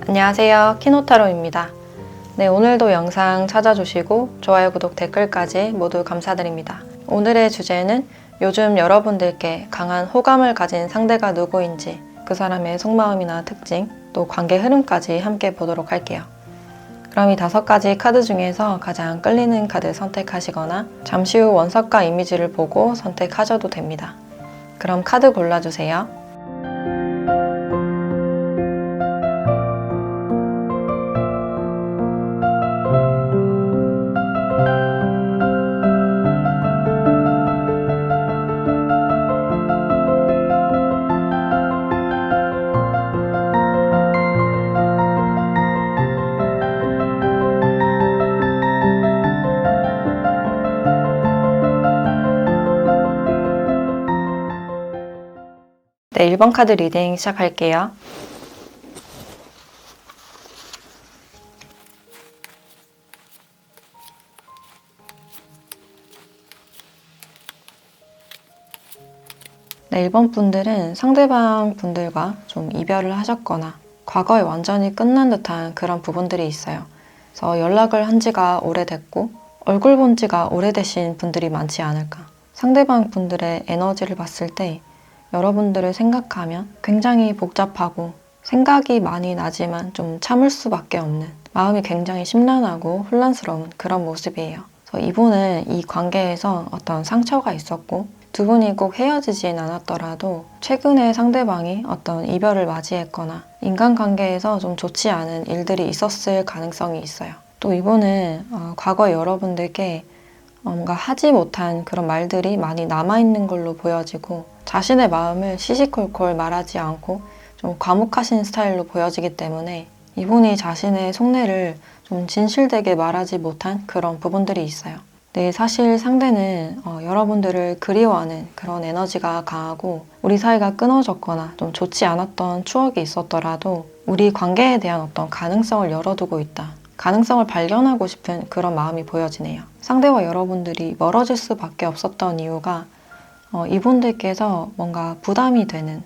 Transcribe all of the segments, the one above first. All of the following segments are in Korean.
안녕하세요, 키노타로입니다. 네, 오늘도 영상 찾아주시고 좋아요, 구독, 댓글까지 모두 감사드립니다. 오늘의 주제는 요즘 여러분들께 강한 호감을 가진 상대가 누구인지, 그 사람의 속마음이나 특징, 또 관계 흐름까지 함께 보도록 할게요. 그럼 이 5가지 카드 중에서 가장 끌리는 카드 선택하시거나 잠시 후 원석과 이미지를 보고 선택하셔도 됩니다. 그럼 카드 골라주세요. 네, 1번 카드 리딩 시작할게요. 네, 1번 분들은 상대방 분들과 좀 이별을 하셨거나 과거에 완전히 끝난 듯한 그런 부분들이 있어요. 그래서 연락을 한 지가 오래됐고 얼굴 본 지가 오래되신 분들이 많지 않을까. 상대방 분들의 에너지를 봤을 때 여러분들을 생각하면 굉장히 복잡하고 생각이 많이 나지만 좀 참을 수밖에 없는, 마음이 굉장히 심란하고 혼란스러운 그런 모습이에요. 그래서 이분은 이 관계에서 어떤 상처가 있었고 두 분이 꼭 헤어지진 않았더라도 최근에 상대방이 어떤 이별을 맞이했거나 인간관계에서 좀 좋지 않은 일들이 있었을 가능성이 있어요. 또 이분은 과거 여러분들께 뭔가 하지 못한 그런 말들이 많이 남아있는 걸로 보여지고 자신의 마음을 시시콜콜 말하지 않고 좀 과묵하신 스타일로 보여지기 때문에 이분이 자신의 속내를 좀 진실되게 말하지 못한 그런 부분들이 있어요. 네, 사실 상대는 여러분들을 그리워하는 그런 에너지가 강하고 우리 사이가 끊어졌거나 좀 좋지 않았던 추억이 있었더라도 우리 관계에 대한 어떤 가능성을 열어두고 있다. 가능성을 발견하고 싶은 그런 마음이 보여지네요. 상대와 여러분들이 멀어질 수밖에 없었던 이유가 이분들께서 뭔가 부담이 되는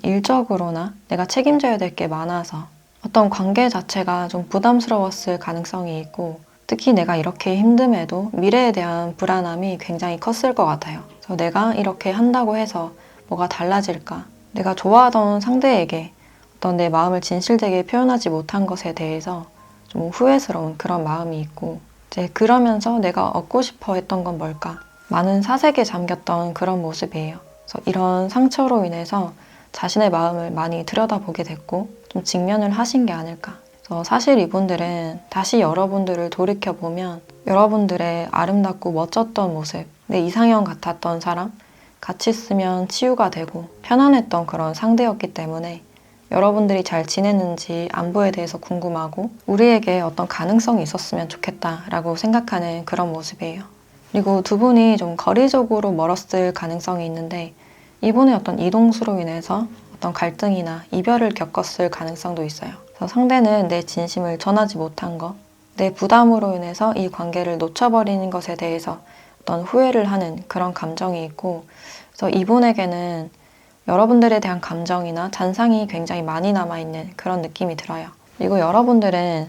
일적으로나 내가 책임져야 될 게 많아서 어떤 관계 자체가 좀 부담스러웠을 가능성이 있고 특히 내가 이렇게 힘듦에도 미래에 대한 불안함이 굉장히 컸을 것 같아요. 그래서 내가 이렇게 한다고 해서 뭐가 달라질까? 내가 좋아하던 상대에게 어떤 내 마음을 진실되게 표현하지 못한 것에 대해서 좀 후회스러운 그런 마음이 있고 이제 그러면서 내가 얻고 싶어 했던 건 뭘까? 많은 사색에 잠겼던 그런 모습이에요. 그래서 이런 상처로 인해서 자신의 마음을 많이 들여다보게 됐고 좀 직면을 하신 게 아닐까. 그래서 사실 이분들은 다시 여러분들을 돌이켜보면 여러분들의 아름답고 멋졌던 모습, 내 이상형 같았던 사람, 같이 있으면 치유가 되고 편안했던 그런 상대였기 때문에 여러분들이 잘 지냈는지 안부에 대해서 궁금하고 우리에게 어떤 가능성이 있었으면 좋겠다라고 생각하는 그런 모습이에요. 그리고 두 분이 좀 거리적으로 멀었을 가능성이 있는데 이분의 어떤 이동수로 인해서 어떤 갈등이나 이별을 겪었을 가능성도 있어요. 그래서 상대는 내 진심을 전하지 못한 것, 내 부담으로 인해서 이 관계를 놓쳐버리는 것에 대해서 어떤 후회를 하는 그런 감정이 있고 그래서 이분에게는 여러분들에 대한 감정이나 잔상이 굉장히 많이 남아있는 그런 느낌이 들어요. 그리고 여러분들은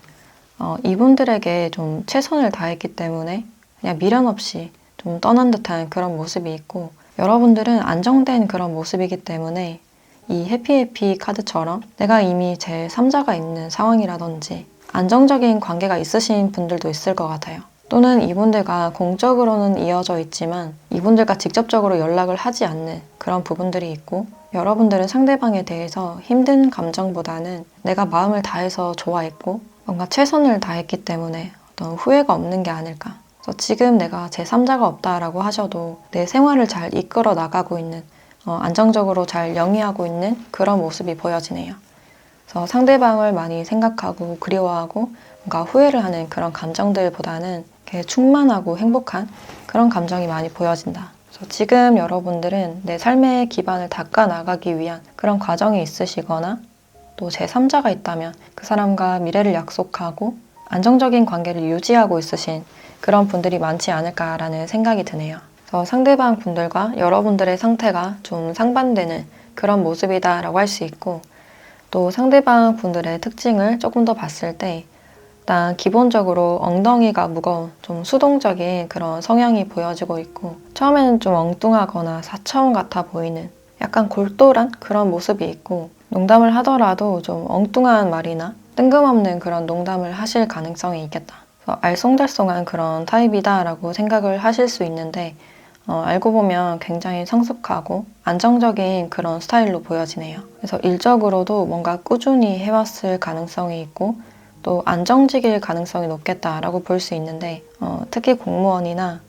이분들에게 좀 최선을 다했기 때문에 그냥 미련 없이 좀 떠난 듯한 그런 모습이 있고 여러분들은 안정된 그런 모습이기 때문에 이 해피해피 카드처럼 내가 이미 제 3자가 있는 상황이라든지 안정적인 관계가 있으신 분들도 있을 것 같아요. 또는 이분들과 공적으로는 이어져 있지만 이분들과 직접적으로 연락을 하지 않는 그런 부분들이 있고 여러분들은 상대방에 대해서 힘든 감정보다는 내가 마음을 다해서 좋아했고 뭔가 최선을 다했기 때문에 어떤 후회가 없는 게 아닐까. 그래서 지금 내가 제 3자가 없다라고 하셔도 내 생활을 잘 이끌어 나가고 있는 안정적으로 잘 영위하고 있는 그런 모습이 보여지네요. 그래서 상대방을 많이 생각하고 그리워하고 뭔가 후회를 하는 그런 감정들보다는 이렇게 충만하고 행복한 그런 감정이 많이 보여진다. 그래서 지금 여러분들은 내 삶의 기반을 닦아 나가기 위한 그런 과정이 있으시거나 또 제3자가 있다면 그 사람과 미래를 약속하고 안정적인 관계를 유지하고 있으신 그런 분들이 많지 않을까라는 생각이 드네요. 그래서 상대방 분들과 여러분들의 상태가 좀 상반되는 그런 모습이다라고 할 수 있고 또 상대방 분들의 특징을 조금 더 봤을 때 일단 기본적으로 엉덩이가 무거운 좀 수동적인 그런 성향이 보여지고 있고 처음에는 좀 엉뚱하거나 사차원 같아 보이는 약간 골똘한 그런 모습이 있고 농담을 하더라도 좀 엉뚱한 말이나 뜬금없는 그런 농담을 하실 가능성이 있겠다. 그래서 알쏭달쏭한 그런 타입이다라고 생각을 하실 수 있는데 알고 보면 굉장히 성숙하고 안정적인 그런 스타일로 보여지네요. 그래서 일적으로도 뭔가 꾸준히 해왔을 가능성이 있고 또 안정적일 가능성이 높겠다라고 볼 수 있는데 특히 공무원이나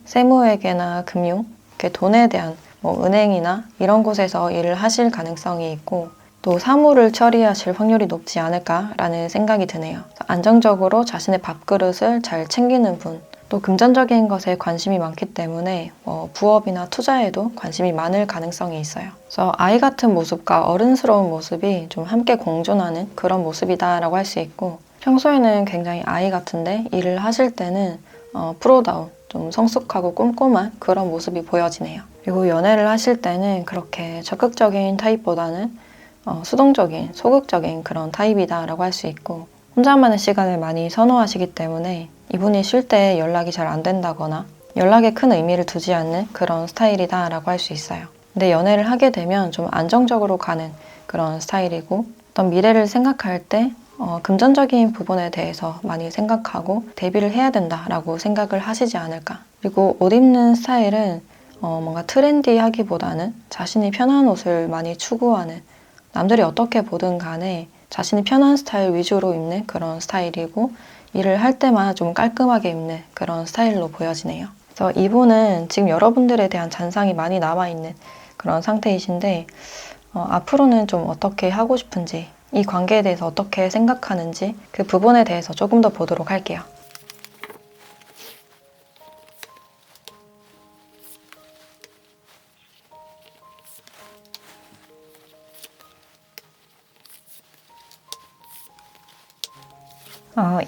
세무회계나 금융, 이렇게 돈에 대한 은행이나 이런 곳에서 일을 하실 가능성이 있고 또 사무를 처리하실 확률이 높지 않을까라는 생각이 드네요. 안정적으로 자신의 밥그릇을 잘 챙기는 분, 또 금전적인 것에 관심이 많기 때문에 부업이나 투자에도 관심이 많을 가능성이 있어요. 그래서 아이 같은 모습과 어른스러운 모습이 좀 함께 공존하는 그런 모습이다라고 할 수 있고 평소에는 굉장히 아이 같은데 일을 하실 때는 프로다운, 좀 성숙하고 꼼꼼한 그런 모습이 보여지네요. 그리고 연애를 하실 때는 그렇게 적극적인 타입보다는 수동적인, 소극적인 그런 타입이다라고 할 수 있고 혼자만의 시간을 많이 선호하시기 때문에 이분이 쉴 때 연락이 잘 안 된다거나 연락에 큰 의미를 두지 않는 그런 스타일이다라고 할 수 있어요. 근데 연애를 하게 되면 좀 안정적으로 가는 그런 스타일이고 어떤 미래를 생각할 때 금전적인 부분에 대해서 많이 생각하고 대비를 해야 된다라고 생각을 하시지 않을까. 그리고 옷 입는 스타일은 뭔가 트렌디하기보다는 자신이 편한 옷을 많이 추구하는 남들이 어떻게 보든 간에 자신이 편한 스타일 위주로 입는 그런 스타일이고 일을 할 때만 좀 깔끔하게 입는 그런 스타일로 보여지네요. 그래서 이분은 지금 여러분들에 대한 잔상이 많이 남아있는 그런 상태이신데 앞으로는 좀 어떻게 하고 싶은지 이 관계에 대해서 어떻게 생각하는지 그 부분에 대해서 조금 더 보도록 할게요.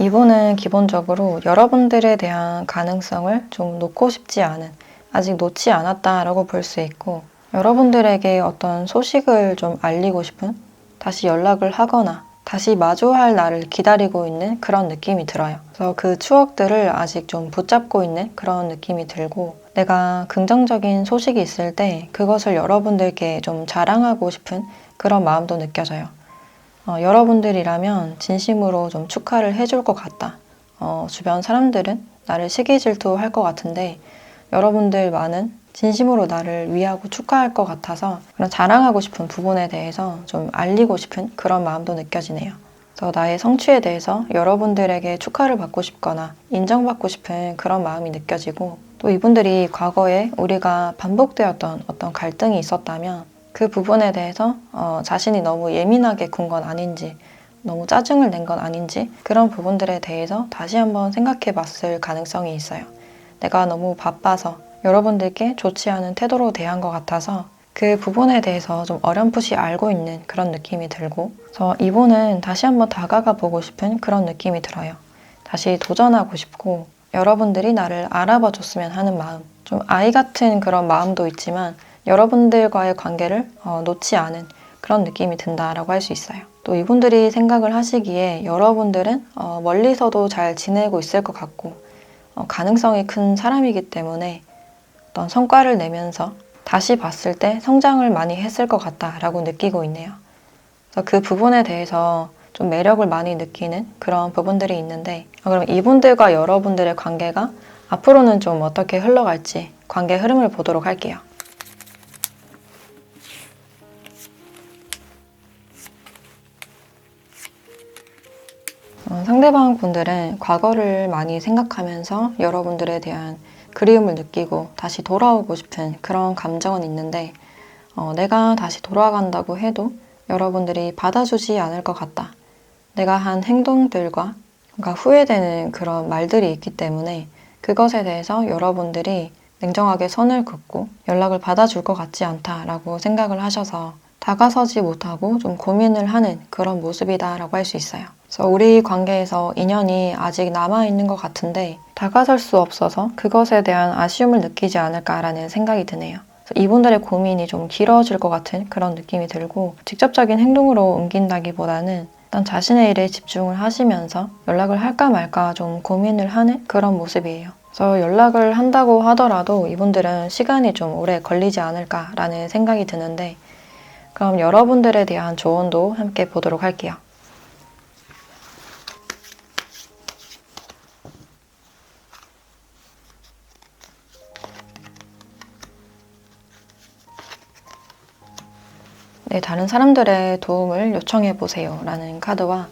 이분은 기본적으로 여러분들에 대한 가능성을 좀 놓고 싶지 않은, 아직 놓지 않았다라고 볼 수 있고 여러분들에게 어떤 소식을 좀 알리고 싶은, 다시 연락을 하거나 다시 마주할 날을 기다리고 있는 그런 느낌이 들어요. 그래서 그 추억들을 아직 좀 붙잡고 있는 그런 느낌이 들고 내가 긍정적인 소식이 있을 때 그것을 여러분들께 좀 자랑하고 싶은 그런 마음도 느껴져요. 여러분들이라면 진심으로 좀 축하를 해줄 것 같다. 주변 사람들은 나를 시기 질투할 것 같은데 여러분들만은 진심으로 나를 위하고 축하할 것 같아서 그런 자랑하고 싶은 부분에 대해서 좀 알리고 싶은 그런 마음도 느껴지네요. 그래서 나의 성취에 대해서 여러분들에게 축하를 받고 싶거나 인정받고 싶은 그런 마음이 느껴지고 또 이분들이 과거에 우리가 반복되었던 어떤 갈등이 있었다면 그 부분에 대해서 자신이 너무 예민하게 군 건 아닌지 너무 짜증을 낸 건 아닌지 그런 부분들에 대해서 다시 한번 생각해 봤을 가능성이 있어요. 내가 너무 바빠서 여러분들께 좋지 않은 태도로 대한 것 같아서 그 부분에 대해서 좀 어렴풋이 알고 있는 그런 느낌이 들고 그래서 이분은 다시 한번 다가가 보고 싶은 그런 느낌이 들어요. 다시 도전하고 싶고 여러분들이 나를 알아봐 줬으면 하는 마음, 좀 아이 같은 그런 마음도 있지만 여러분들과의 관계를 놓지 않은 그런 느낌이 든다라고 할 수 있어요. 또 이분들이 생각을 하시기에 여러분들은 멀리서도 잘 지내고 있을 것 같고 가능성이 큰 사람이기 때문에 어떤 성과를 내면서 다시 봤을 때 성장을 많이 했을 것 같다라고 느끼고 있네요. 그래서 그 부분에 대해서 좀 매력을 많이 느끼는 그런 부분들이 있는데 그럼 이분들과 여러분들의 관계가 앞으로는 좀 어떻게 흘러갈지 관계 흐름을 보도록 할게요. 상대방 분들은 과거를 많이 생각하면서 여러분들에 대한 그리움을 느끼고 다시 돌아오고 싶은 그런 감정은 있는데 내가 다시 돌아간다고 해도 여러분들이 받아주지 않을 것 같다. 내가 한 행동들과 뭔가 후회되는 그런 말들이 있기 때문에 그것에 대해서 여러분들이 냉정하게 선을 긋고 연락을 받아줄 것 같지 않다라고 생각을 하셔서 다가서지 못하고 좀 고민을 하는 그런 모습이다라고 할 수 있어요. 그래서 우리 관계에서 인연이 아직 남아있는 것 같은데 다가설 수 없어서 그것에 대한 아쉬움을 느끼지 않을까라는 생각이 드네요. 이분들의 고민이 좀 길어질 것 같은 그런 느낌이 들고 직접적인 행동으로 옮긴다기보다는 일단 자신의 일에 집중을 하시면서 연락을 할까 말까 좀 고민을 하는 그런 모습이에요. 그래서 연락을 한다고 하더라도 이분들은 시간이 좀 오래 걸리지 않을까라는 생각이 드는데 그럼 여러분들에 대한 조언도 함께 보도록 할게요. 네, 다른 사람들의 도움을 요청해 보세요 라는 카드와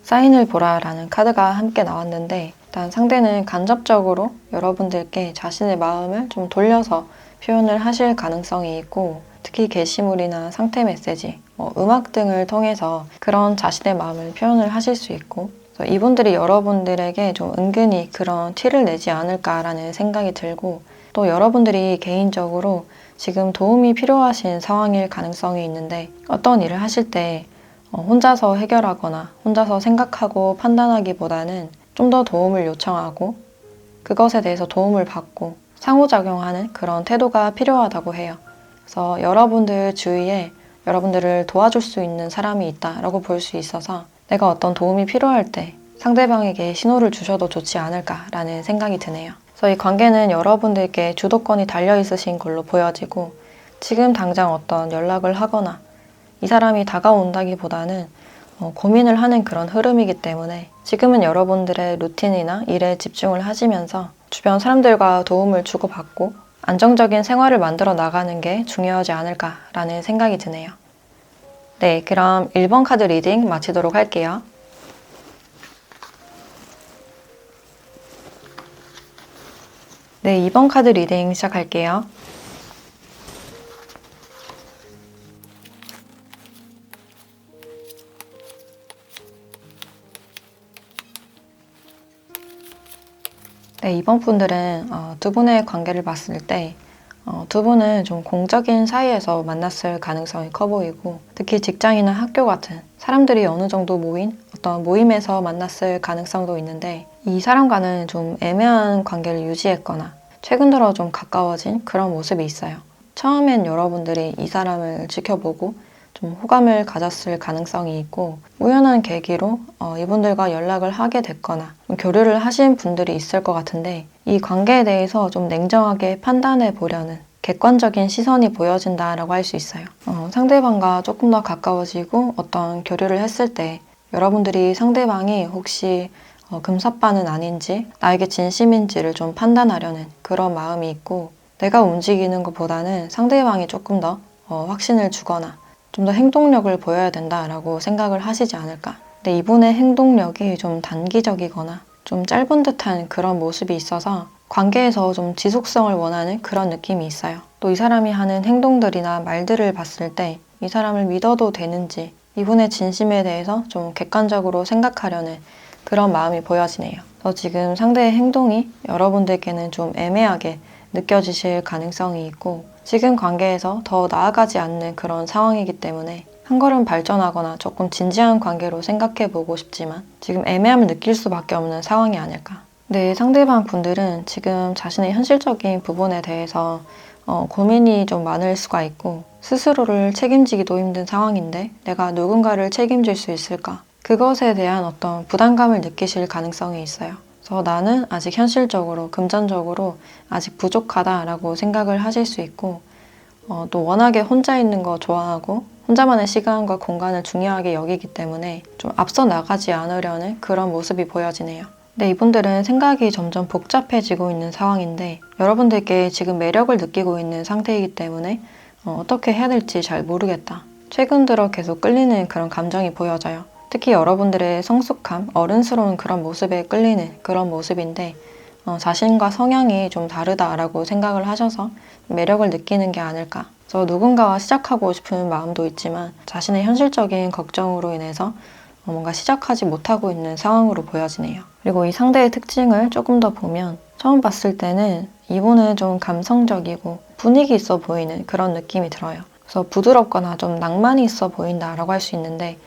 사인을 보라 라는 카드가 함께 나왔는데 일단 상대는 간접적으로 여러분들께 자신의 마음을 좀 돌려서 표현을 하실 가능성이 있고 특히 게시물이나 상태 메시지, 음악 등을 통해서 그런 자신의 마음을 표현을 하실 수 있고 이분들이 여러분들에게 좀 은근히 그런 티를 내지 않을까라는 생각이 들고 또 여러분들이 개인적으로 지금 도움이 필요하신 상황일 가능성이 있는데 어떤 일을 하실 때 혼자서 해결하거나 혼자서 생각하고 판단하기보다는 좀 더 도움을 요청하고 그것에 대해서 도움을 받고 상호작용하는 그런 태도가 필요하다고 해요. 그래서 여러분들 주위에 여러분들을 도와줄 수 있는 사람이 있다라고 볼 수 있어서 내가 어떤 도움이 필요할 때 상대방에게 신호를 주셔도 좋지 않을까라는 생각이 드네요. 그래서 이 관계는 여러분들께 주도권이 달려 있으신 걸로 보여지고 지금 당장 어떤 연락을 하거나 이 사람이 다가온다기보다는 고민을 하는 그런 흐름이기 때문에 지금은 여러분들의 루틴이나 일에 집중을 하시면서 주변 사람들과 도움을 주고받고 안정적인 생활을 만들어 나가는 게 중요하지 않을까라는 생각이 드네요. 네, 그럼 1번 카드 리딩 마치도록 할게요. 네, 2번 카드 리딩 시작할게요. 네, 이번 분들은 두 분의 관계를 봤을 때 두 분은 좀 공적인 사이에서 만났을 가능성이 커 보이고 특히 직장이나 학교 같은 사람들이 어느 정도 모인 어떤 모임에서 만났을 가능성도 있는데 이 사람과는 좀 애매한 관계를 유지했거나 최근 들어 좀 가까워진 그런 모습이 있어요. 처음엔 여러분들이 이 사람을 지켜보고 좀 호감을 가졌을 가능성이 있고 우연한 계기로 이분들과 연락을 하게 됐거나 좀 교류를 하신 분들이 있을 것 같은데 이 관계에 대해서 좀 냉정하게 판단해 보려는 객관적인 시선이 보여진다라고 할 수 있어요. 상대방과 조금 더 가까워지고 어떤 교류를 했을 때 여러분들이 상대방이 혹시 금사빠는 아닌지 나에게 진심인지를 좀 판단하려는 그런 마음이 있고 내가 움직이는 것보다는 상대방이 조금 더 확신을 주거나 좀 더 행동력을 보여야 된다라고 생각을 하시지 않을까. 근데 이분의 행동력이 좀 단기적이거나 좀 짧은 듯한 그런 모습이 있어서 관계에서 좀 지속성을 원하는 그런 느낌이 있어요. 또 이 사람이 하는 행동들이나 말들을 봤을 때 이 사람을 믿어도 되는지 이분의 진심에 대해서 좀 객관적으로 생각하려는 그런 마음이 보여지네요. 그래서 지금 상대의 행동이 여러분들께는 좀 애매하게 느껴지실 가능성이 있고 지금 관계에서 더 나아가지 않는 그런 상황이기 때문에 한 걸음 발전하거나 조금 진지한 관계로 생각해 보고 싶지만 지금 애매함을 느낄 수밖에 없는 상황이 아닐까. 네, 상대방 분들은 지금 자신의 현실적인 부분에 대해서 고민이 좀 많을 수가 있고 스스로를 책임지기도 힘든 상황인데 내가 누군가를 책임질 수 있을까? 그것에 대한 어떤 부담감을 느끼실 가능성이 있어요. 그래서 나는 아직 현실적으로, 금전적으로 아직 부족하다라고 생각을 하실 수 있고 또 워낙에 혼자 있는 거 좋아하고 혼자만의 시간과 공간을 중요하게 여기기 때문에 좀 앞서 나가지 않으려는 그런 모습이 보여지네요. 근데 이분들은 생각이 점점 복잡해지고 있는 상황인데 여러분들께 지금 매력을 느끼고 있는 상태이기 때문에 어떻게 해야 될지 잘 모르겠다. 최근 들어 계속 끌리는 그런 감정이 보여져요. 특히 여러분들의 성숙함, 어른스러운 그런 모습에 끌리는 그런 모습인데 자신과 성향이 좀 다르다라고 생각을 하셔서 매력을 느끼는 게 아닐까. 그래서 누군가와 시작하고 싶은 마음도 있지만 자신의 현실적인 걱정으로 인해서 뭔가 시작하지 못하고 있는 상황으로 보여지네요. 그리고 이 상대의 특징을 조금 더 보면 처음 봤을 때는 이분은 좀 감성적이고 분위기 있어 보이는 그런 느낌이 들어요. 그래서 부드럽거나 좀 낭만이 있어 보인다라고 할 수 있는데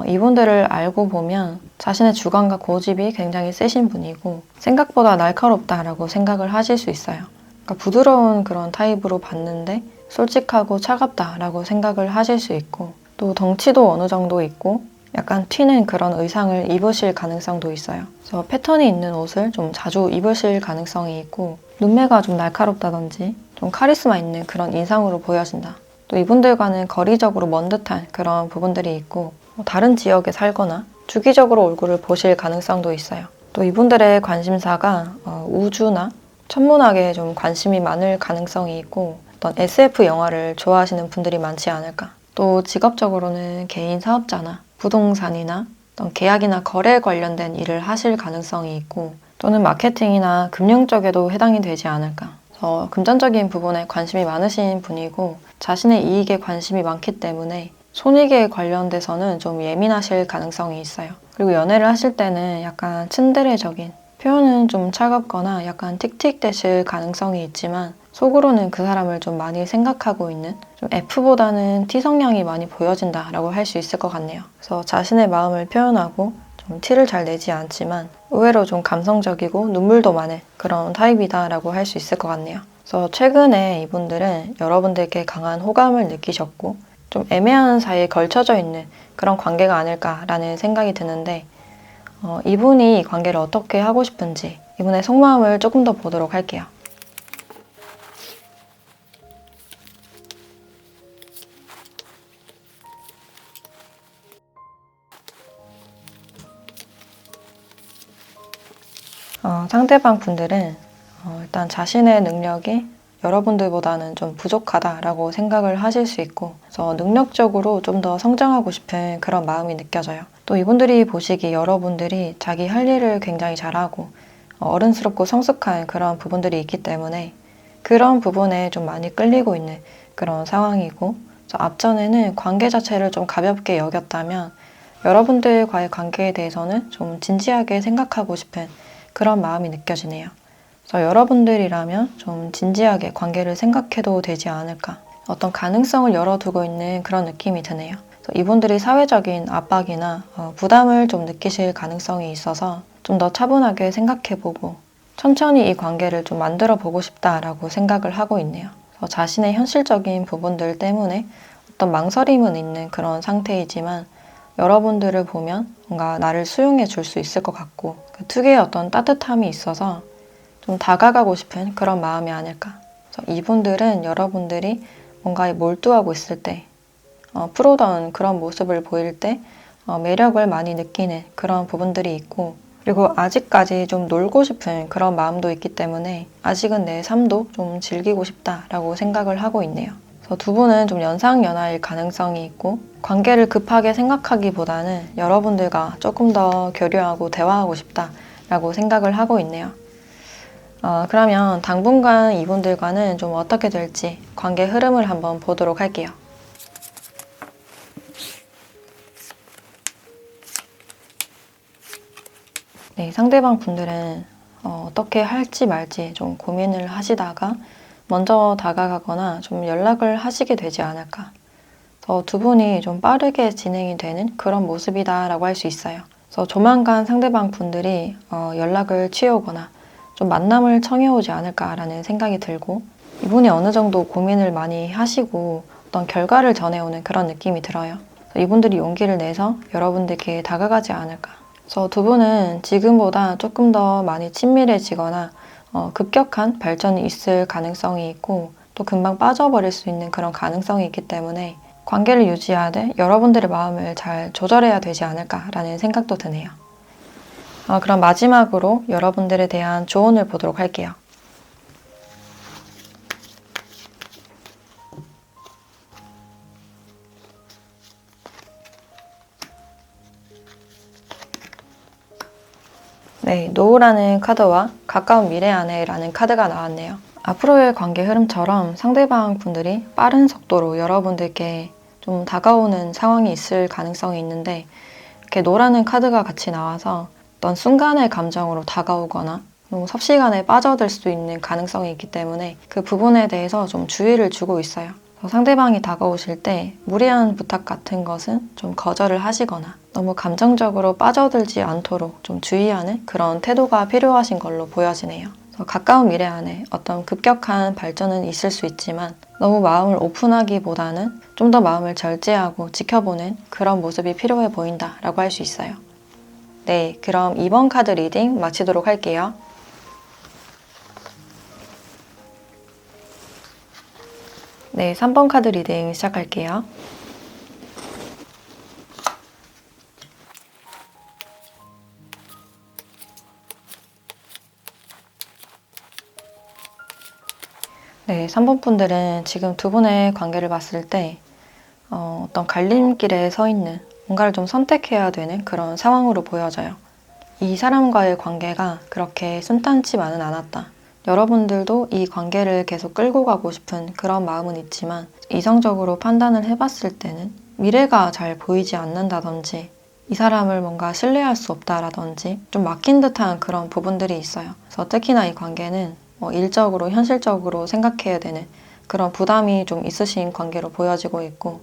이분들을 알고 보면 자신의 주관과 고집이 굉장히 세신 분이고 생각보다 날카롭다라고 생각을 하실 수 있어요. 그러니까 부드러운 그런 타입으로 봤는데 솔직하고 차갑다라고 생각을 하실 수 있고, 또 덩치도 어느 정도 있고 약간 튀는 그런 의상을 입으실 가능성도 있어요. 그래서 패턴이 있는 옷을 좀 자주 입으실 가능성이 있고, 눈매가 좀 날카롭다든지 좀 카리스마 있는 그런 인상으로 보여진다. 또 이분들과는 거리적으로 먼 듯한 그런 부분들이 있고, 다른 지역에 살거나 주기적으로 얼굴을 보실 가능성도 있어요. 또 이분들의 관심사가 우주나 천문학에 좀 관심이 많을 가능성이 있고, 어떤 SF 영화를 좋아하시는 분들이 많지 않을까. 또 직업적으로는 개인 사업자나 부동산이나 어떤 계약이나 거래에 관련된 일을 하실 가능성이 있고, 또는 마케팅이나 금융 쪽에도 해당이 되지 않을까. 그래서 금전적인 부분에 관심이 많으신 분이고, 자신의 이익에 관심이 많기 때문에 손익에 관련돼서는 좀 예민하실 가능성이 있어요. 그리고 연애를 하실 때는 약간 츤데레적인, 표현은 좀 차갑거나 약간 틱틱대실 가능성이 있지만 속으로는 그 사람을 좀 많이 생각하고 있는, 좀 F보다는 T 성향이 많이 보여진다라고 할 수 있을 것 같네요. 그래서 자신의 마음을 표현하고 좀 티를 잘 내지 않지만 의외로 좀 감성적이고 눈물도 많은 그런 타입이다라고 할 수 있을 것 같네요. 그래서 최근에 이분들은 여러분들께 강한 호감을 느끼셨고, 좀 애매한 사이에 걸쳐져 있는 그런 관계가 아닐까라는 생각이 드는데, 이분이 이 관계를 어떻게 하고 싶은지 이분의 속마음을 조금 더 보도록 할게요. 상대방 분들은 일단 자신의 능력이 여러분들보다는 좀 부족하다라고 생각을 하실 수 있고, 그래서 능력적으로 좀 더 성장하고 싶은 그런 마음이 느껴져요. 또 이분들이 보시기 여러분들이 자기 할 일을 굉장히 잘하고 어른스럽고 성숙한 그런 부분들이 있기 때문에 그런 부분에 좀 많이 끌리고 있는 그런 상황이고, 그래서 앞전에는 관계 자체를 좀 가볍게 여겼다면 여러분들과의 관계에 대해서는 좀 진지하게 생각하고 싶은 그런 마음이 느껴지네요. 그래서 여러분들이라면 좀 진지하게 관계를 생각해도 되지 않을까, 어떤 가능성을 열어두고 있는 그런 느낌이 드네요. 그래서 이분들이 사회적인 압박이나 부담을 좀 느끼실 가능성이 있어서 좀 더 차분하게 생각해보고 천천히 이 관계를 좀 만들어 보고 싶다라고 생각을 하고 있네요. 그래서 자신의 현실적인 부분들 때문에 어떤 망설임은 있는 그런 상태이지만 여러분들을 보면 뭔가 나를 수용해 줄 수 있을 것 같고, 그 특유의 어떤 따뜻함이 있어서 좀 다가가고 싶은 그런 마음이 아닐까. 그래서 이분들은 여러분들이 뭔가에 몰두하고 있을 때, 프로다운 그런 모습을 보일 때 매력을 많이 느끼는 그런 부분들이 있고, 그리고 아직까지 좀 놀고 싶은 그런 마음도 있기 때문에 아직은 내 삶도 좀 즐기고 싶다라고 생각을 하고 있네요. 그래서 두 분은 좀 연상연하일 가능성이 있고, 관계를 급하게 생각하기보다는 여러분들과 조금 더 교류하고 대화하고 싶다라고 생각을 하고 있네요. 그러면 당분간 이분들과는 좀 어떻게 될지 관계 흐름을 한번 보도록 할게요. 네, 상대방 분들은 어떻게 할지 말지 좀 고민을 하시다가 먼저 다가가거나 좀 연락을 하시게 되지 않을까. 그래서 두 분이 좀 빠르게 진행이 되는 그런 모습이다라고 할 수 있어요. 그래서 조만간 상대방 분들이 연락을 취해오거나 좀 만남을 청해오지 않을까라는 생각이 들고, 이분이 어느 정도 고민을 많이 하시고 어떤 결과를 전해오는 그런 느낌이 들어요. 이분들이 용기를 내서 여러분들께 다가가지 않을까. 그래서 두 분은 지금보다 조금 더 많이 친밀해지거나 급격한 발전이 있을 가능성이 있고, 또 금방 빠져버릴 수 있는 그런 가능성이 있기 때문에 관계를 유지하되 여러분들의 마음을 잘 조절해야 되지 않을까라는 생각도 드네요. 그럼 마지막으로 여러분들에 대한 조언을 보도록 할게요. 네, 노우라는 카드와 가까운 미래 안에라는 카드가 나왔네요. 앞으로의 관계 흐름처럼 상대방 분들이 빠른 속도로 여러분들께 좀 다가오는 상황이 있을 가능성이 있는데, 이렇게 노라는 카드가 같이 나와서 어떤 순간의 감정으로 다가오거나 섭시간에 빠져들 수 있는 가능성이 있기 때문에 그 부분에 대해서 좀 주의를 주고 있어요. 상대방이 다가오실 때 무리한 부탁 같은 것은 좀 거절을 하시거나 너무 감정적으로 빠져들지 않도록 좀 주의하는 그런 태도가 필요하신 걸로 보여지네요. 그래서 가까운 미래 안에 어떤 급격한 발전은 있을 수 있지만 너무 마음을 오픈하기보다는 좀 더 마음을 절제하고 지켜보는 그런 모습이 필요해 보인다라고 할 수 있어요. 네, 그럼 2번 카드 리딩 마치도록 할게요. 네, 3번 카드 리딩 시작할게요. 네, 3번 분들은 지금 두 분의 관계를 봤을 때 어떤 갈림길에 서 있는 뭔가를 좀 선택해야 되는 그런 상황으로 보여져요. 이 사람과의 관계가 그렇게 순탄치만은 않았다. 여러분들도 이 관계를 계속 끌고 가고 싶은 그런 마음은 있지만 이성적으로 판단을 해봤을 때는 미래가 잘 보이지 않는다든지 이 사람을 뭔가 신뢰할 수 없다라든지 좀 막힌 듯한 그런 부분들이 있어요. 그래서 특히나 이 관계는 일적으로 현실적으로 생각해야 되는 그런 부담이 좀 있으신 관계로 보여지고 있고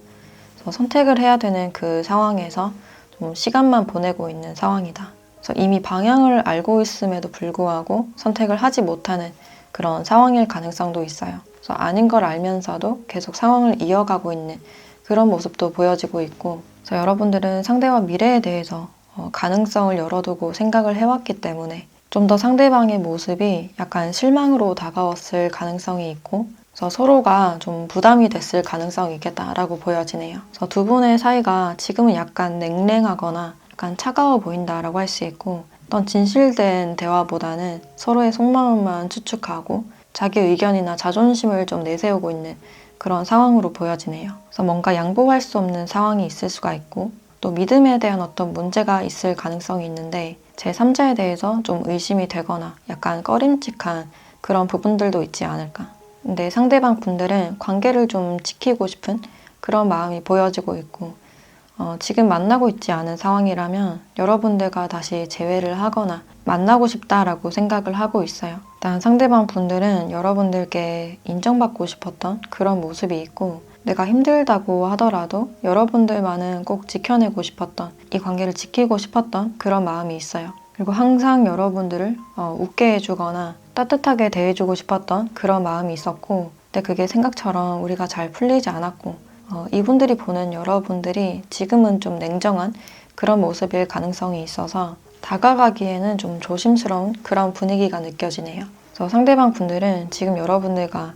그래서 선택을 해야 되는 그 상황에서 좀 시간만 보내고 있는 상황이다. 그래서 이미 방향을 알고 있음에도 불구하고 선택을 하지 못하는 그런 상황일 가능성도 있어요. 그래서 아닌 걸 알면서도 계속 상황을 이어가고 있는 그런 모습도 보여지고 있고 그래서 여러분들은 상대와 미래에 대해서 가능성을 열어두고 생각을 해왔기 때문에 좀 더 상대방의 모습이 약간 실망으로 다가왔을 가능성이 있고 그래서 서로가 좀 부담이 됐을 가능성이 있겠다라고 보여지네요. 그래서 두 분의 사이가 지금은 약간 냉랭하거나 약간 차가워 보인다라고 할 수 있고 어떤 진실된 대화보다는 서로의 속마음만 추측하고 자기 의견이나 자존심을 좀 내세우고 있는 그런 상황으로 보여지네요. 그래서 뭔가 양보할 수 없는 상황이 있을 수가 있고 또 믿음에 대한 어떤 문제가 있을 가능성이 있는데 제3자에 대해서 좀 의심이 되거나 약간 꺼림칙한 그런 부분들도 있지 않을까. 근데 상대방 분들은 관계를 좀 지키고 싶은 그런 마음이 보여지고 있고 지금 만나고 있지 않은 상황이라면 여러분들과 다시 재회를 하거나 만나고 싶다라고 생각을 하고 있어요. 일단 상대방 분들은 여러분들께 인정받고 싶었던 그런 모습이 있고 내가 힘들다고 하더라도 여러분들만은 꼭 지켜내고 싶었던 이 관계를 지키고 싶었던 그런 마음이 있어요. 그리고 항상 여러분들을 웃게 해주거나 따뜻하게 대해주고 싶었던 그런 마음이 있었고 근데 그게 생각처럼 우리가 잘 풀리지 않았고 이분들이 보는 여러분들이 지금은 좀 냉정한 그런 모습일 가능성이 있어서 다가가기에는 좀 조심스러운 그런 분위기가 느껴지네요. 그래서 상대방 분들은 지금 여러분들과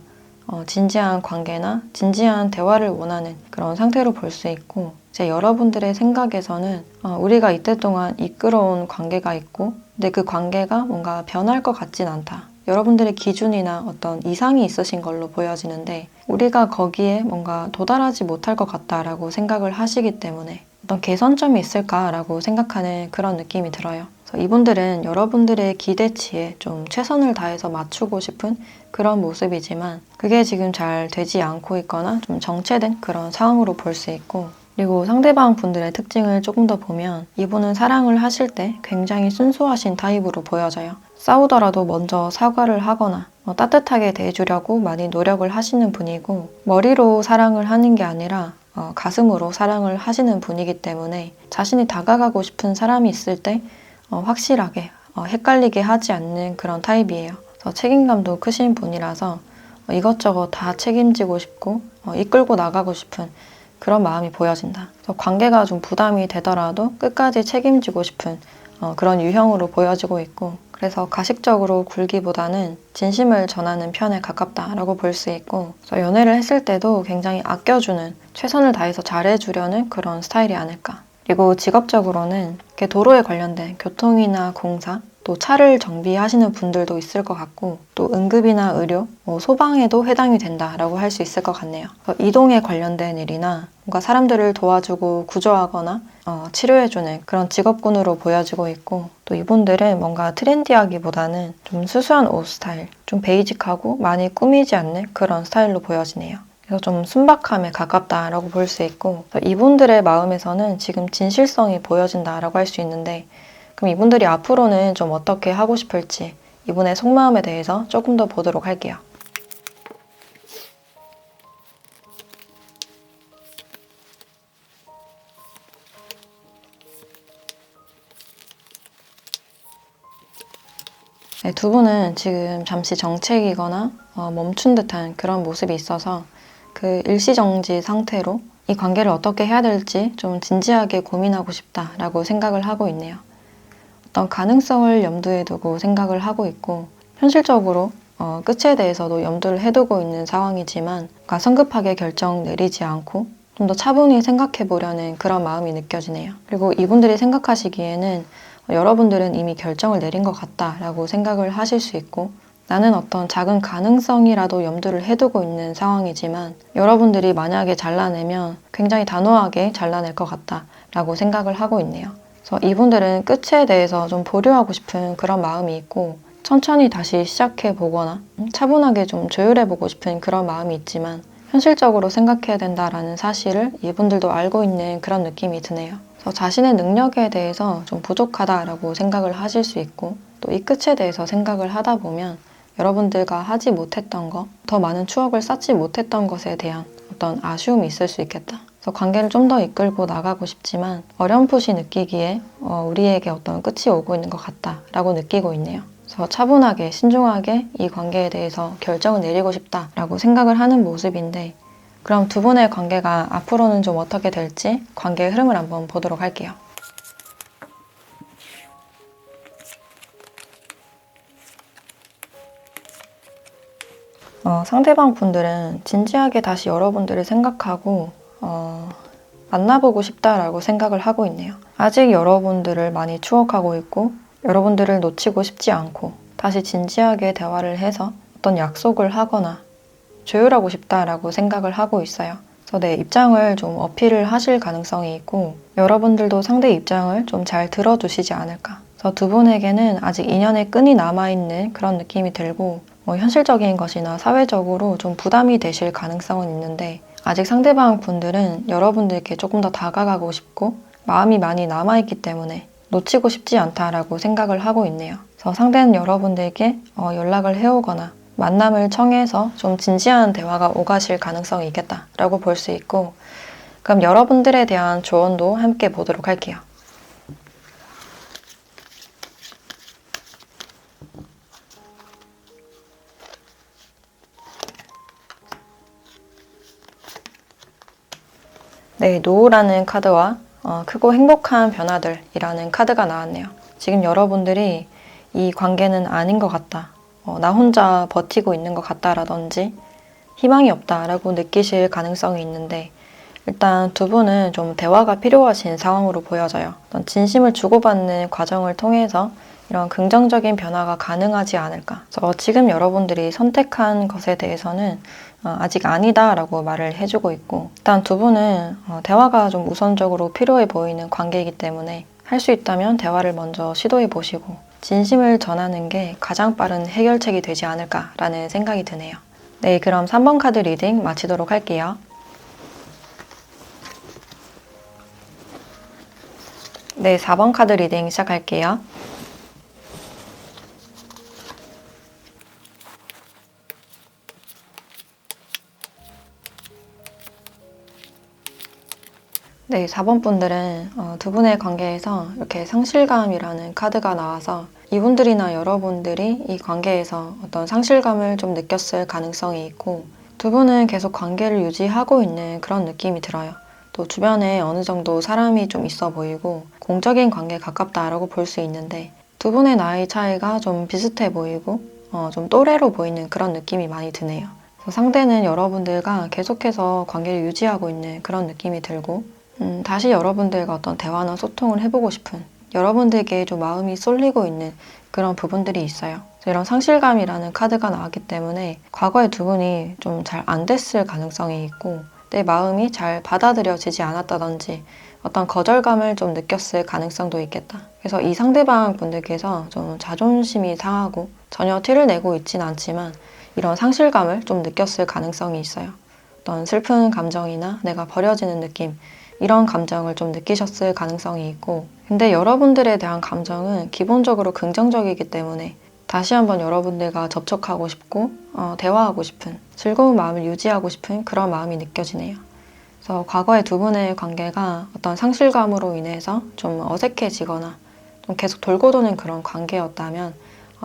진지한 관계나 진지한 대화를 원하는 그런 상태로 볼 수 있고 이제 여러분들의 생각에서는 우리가 이때 동안 이끌어온 관계가 있고 근데 그 관계가 뭔가 변할 것 같진 않다. 여러분들의 기준이나 어떤 이상이 있으신 걸로 보여지는데 우리가 거기에 뭔가 도달하지 못할 것 같다라고 생각을 하시기 때문에 어떤 개선점이 있을까라고 생각하는 그런 느낌이 들어요. 그래서 이분들은 여러분들의 기대치에 좀 최선을 다해서 맞추고 싶은 그런 모습이지만 그게 지금 잘 되지 않고 있거나 좀 정체된 그런 상황으로 볼 수 있고 그리고 상대방 분들의 특징을 조금 더 보면 이분은 사랑을 하실 때 굉장히 순수하신 타입으로 보여져요. 싸우더라도 먼저 사과를 하거나 따뜻하게 대해주려고 많이 노력을 하시는 분이고 머리로 사랑을 하는 게 아니라 가슴으로 사랑을 하시는 분이기 때문에 자신이 다가가고 싶은 사람이 있을 때 확실하게 헷갈리게 하지 않는 그런 타입이에요. 그래서 책임감도 크신 분이라서 이것저것 다 책임지고 싶고 이끌고 나가고 싶은 그런 마음이 보여진다. 그래서 관계가 좀 부담이 되더라도 끝까지 책임지고 싶은 그런 유형으로 보여지고 있고 그래서 가식적으로 굴기보다는 진심을 전하는 편에 가깝다라고 볼 수 있고 그래서 연애를 했을 때도 굉장히 아껴주는 최선을 다해서 잘해주려는 그런 스타일이 아닐까. 그리고 직업적으로는 이렇게 도로에 관련된 교통이나 공사 또 차를 정비하시는 분들도 있을 것 같고 또 응급이나 의료, 소방에도 해당이 된다라고 할 수 있을 것 같네요. 이동에 관련된 일이나 뭔가 사람들을 도와주고 구조하거나 치료해주는 그런 직업군으로 보여지고 있고 또 이분들은 뭔가 트렌디하기보다는 좀 수수한 옷 스타일, 좀 베이직하고 많이 꾸미지 않는 그런 스타일로 보여지네요. 그래서 좀 순박함에 가깝다라고 볼 수 있고 이분들의 마음에서는 지금 진실성이 보여진다라고 할 수 있는데 그럼 이분들이 앞으로는 좀 어떻게 하고 싶을지 이분의 속마음에 대해서 조금 더 보도록 할게요. 네, 두 분은 지금 잠시 정체이거나 멈춘 듯한 그런 모습이 있어서 그 일시정지 상태로 이 관계를 어떻게 해야 될지 좀 진지하게 고민하고 싶다라고 생각을 하고 있네요. 어떤 가능성을 염두에 두고 생각을 하고 있고 현실적으로 끝에 대해서도 염두를 해두고 있는 상황이지만 그러니까 성급하게 결정 내리지 않고 좀 더 차분히 생각해 보려는 그런 마음이 느껴지네요. 그리고 이분들이 생각하시기에는 여러분들은 이미 결정을 내린 것 같다라고 생각을 하실 수 있고 나는 어떤 작은 가능성이라도 염두를 해두고 있는 상황이지만 여러분들이 만약에 잘라내면 굉장히 단호하게 잘라낼 것 같다라고 생각을 하고 있네요. 그래서 이분들은 끝에 대해서 좀 보류하고 싶은 그런 마음이 있고 천천히 다시 시작해 보거나 차분하게 좀 조율해 보고 싶은 그런 마음이 있지만 현실적으로 생각해야 된다라는 사실을 이분들도 알고 있는 그런 느낌이 드네요. 그래서 자신의 능력에 대해서 좀 부족하다라고 생각을 하실 수 있고 또 이 끝에 대해서 생각을 하다 보면 여러분들과 하지 못했던 것, 더 많은 추억을 쌓지 못했던 것에 대한 어떤 아쉬움이 있을 수 있겠다. 그래서 관계를 좀 더 이끌고 나가고 싶지만 어렴풋이 느끼기에 우리에게 어떤 끝이 오고 있는 것 같다라고 느끼고 있네요. 그래서 차분하게 신중하게 이 관계에 대해서 결정을 내리고 싶다라고 생각을 하는 모습인데 그럼 두 분의 관계가 앞으로는 좀 어떻게 될지 관계의 흐름을 한번 보도록 할게요. 상대방 분들은 진지하게 다시 여러분들을 생각하고 만나보고 싶다라고 생각을 하고 있네요. 아직 여러분들을 많이 추억하고 있고 여러분들을 놓치고 싶지 않고 다시 진지하게 대화를 해서 어떤 약속을 하거나 조율하고 싶다라고 생각을 하고 있어요. 그래서 내 입장을 좀 어필을 하실 가능성이 있고 여러분들도 상대 입장을 좀 잘 들어주시지 않을까. 그래서 두 분에게는 아직 인연의 끈이 남아있는 그런 느낌이 들고 현실적인 것이나 사회적으로 좀 부담이 되실 가능성은 있는데 아직 상대방 분들은 여러분들께 조금 더 다가가고 싶고 마음이 많이 남아있기 때문에 놓치고 싶지 않다라고 생각을 하고 있네요. 그래서 상대는 여러분들께 연락을 해오거나 만남을 청해서 좀 진지한 대화가 오가실 가능성이 있겠다라고 볼 수 있고 그럼 여러분들에 대한 조언도 함께 보도록 할게요. 네, 노우라는 카드와 크고 행복한 변화들이라는 카드가 나왔네요. 지금 여러분들이 이 관계는 아닌 것 같다. 나 혼자 버티고 있는 것 같다라든지 희망이 없다라고 느끼실 가능성이 있는데 일단 두 분은 좀 대화가 필요하신 상황으로 보여져요. 어떤 진심을 주고받는 과정을 통해서 이런 긍정적인 변화가 가능하지 않을까. 그래서 지금 여러분들이 선택한 것에 대해서는 아직 아니다라고 말을 해주고 있고 일단 두 분은 대화가 좀 우선적으로 필요해 보이는 관계이기 때문에 할 수 있다면 대화를 먼저 시도해 보시고 진심을 전하는 게 가장 빠른 해결책이 되지 않을까라는 생각이 드네요. 네, 그럼 3번 카드 리딩 마치도록 할게요. 네, 4번 카드 리딩 시작할게요. 네, 4번 분들은 두 분의 관계에서 이렇게 상실감이라는 카드가 나와서 이분들이나 여러분들이 이 관계에서 어떤 상실감을 좀 느꼈을 가능성이 있고 두 분은 계속 관계를 유지하고 있는 그런 느낌이 들어요. 또 주변에 어느 정도 사람이 좀 있어 보이고 공적인 관계에 가깝다라고 볼 수 있는데 두 분의 나이 차이가 좀 비슷해 보이고 좀 또래로 보이는 그런 느낌이 많이 드네요. 그래서 상대는 여러분들과 계속해서 관계를 유지하고 있는 그런 느낌이 들고 다시 여러분들과 어떤 대화나 소통을 해보고 싶은 여러분들께 좀 마음이 쏠리고 있는 그런 부분들이 있어요. 이런 상실감이라는 카드가 나왔기 때문에 과거에 두 분이 좀 잘 안 됐을 가능성이 있고 내 마음이 잘 받아들여지지 않았다든지 어떤 거절감을 좀 느꼈을 가능성도 있겠다. 그래서 이 상대방 분들께서 좀 자존심이 상하고 전혀 티를 내고 있진 않지만 이런 상실감을 좀 느꼈을 가능성이 있어요. 어떤 슬픈 감정이나 내가 버려지는 느낌 이런 감정을 좀 느끼셨을 가능성이 있고 근데 여러분들에 대한 감정은 기본적으로 긍정적이기 때문에 다시 한번 여러분들과 접촉하고 싶고 대화하고 싶은 즐거운 마음을 유지하고 싶은 그런 마음이 느껴지네요. 그래서 과거의 두 분의 관계가 어떤 상실감으로 인해서 좀 어색해지거나 좀 계속 돌고 도는 그런 관계였다면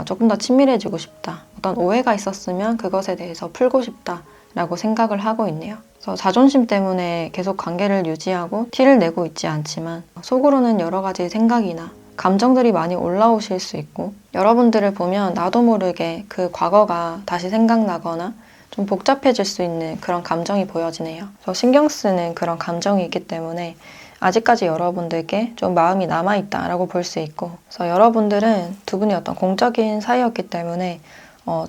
조금 더 친밀해지고 싶다. 어떤 오해가 있었으면 그것에 대해서 풀고 싶다 라고 생각을 하고 있네요. 그래서 자존심 때문에 계속 관계를 유지하고 티를 내고 있지 않지만 속으로는 여러 가지 생각이나 감정들이 많이 올라오실 수 있고, 여러분들을 보면 나도 모르게 그 과거가 다시 생각나거나 좀 복잡해질 수 있는 그런 감정이 보여지네요. 그래서 신경 쓰는 그런 감정이 있기 때문에 아직까지 여러분들께 좀 마음이 남아있다라고 볼 수 있고, 그래서 여러분들은 두 분이 어떤 공적인 사이였기 때문에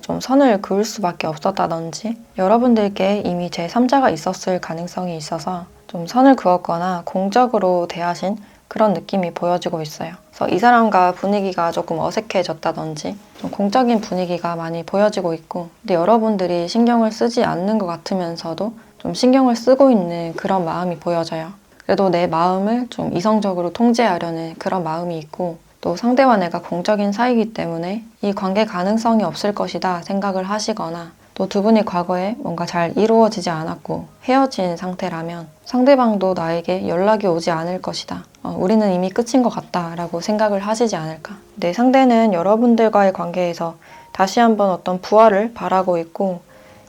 좀 선을 그을 수밖에 없었다든지, 여러분들께 이미 제3자가 있었을 가능성이 있어서 좀 선을 그었거나 공적으로 대하신 그런 느낌이 보여지고 있어요. 그래서 이 사람과 분위기가 조금 어색해졌다든지 좀 공적인 분위기가 많이 보여지고 있고, 근데 여러분들이 신경을 쓰지 않는 것 같으면서도 좀 신경을 쓰고 있는 그런 마음이 보여져요. 그래도 내 마음을 좀 이성적으로 통제하려는 그런 마음이 있고, 또 상대와 내가 공적인 사이이기 때문에 이 관계 가능성이 없을 것이다 생각을 하시거나, 또 두 분이 과거에 뭔가 잘 이루어지지 않았고 헤어진 상태라면 상대방도 나에게 연락이 오지 않을 것이다. 우리는 이미 끝인 것 같다 라고 생각을 하시지 않을까. 내 상대는 여러분들과의 관계에서 다시 한번 어떤 부활을 바라고 있고,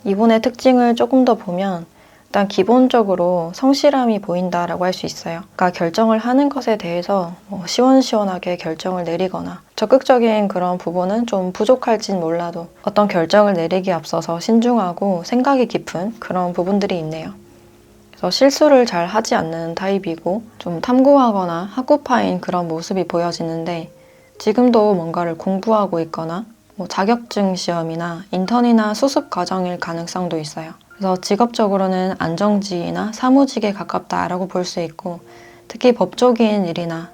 이분의 특징을 조금 더 보면 일단 기본적으로 성실함이 보인다라고 할 수 있어요. 그러니까 결정을 하는 것에 대해서 시원시원하게 결정을 내리거나, 적극적인 그런 부분은 좀 부족할진 몰라도 어떤 결정을 내리기에 앞서서 신중하고 생각이 깊은 그런 부분들이 있네요. 그래서 실수를 잘 하지 않는 타입이고 좀 탐구하거나 학구파인 그런 모습이 보여지는데, 지금도 뭔가를 공부하고 있거나 자격증 시험이나 인턴이나 수습 과정일 가능성도 있어요. 그래서 직업적으로는 안정직이나 사무직에 가깝다라고 볼 수 있고, 특히 법적인 일이나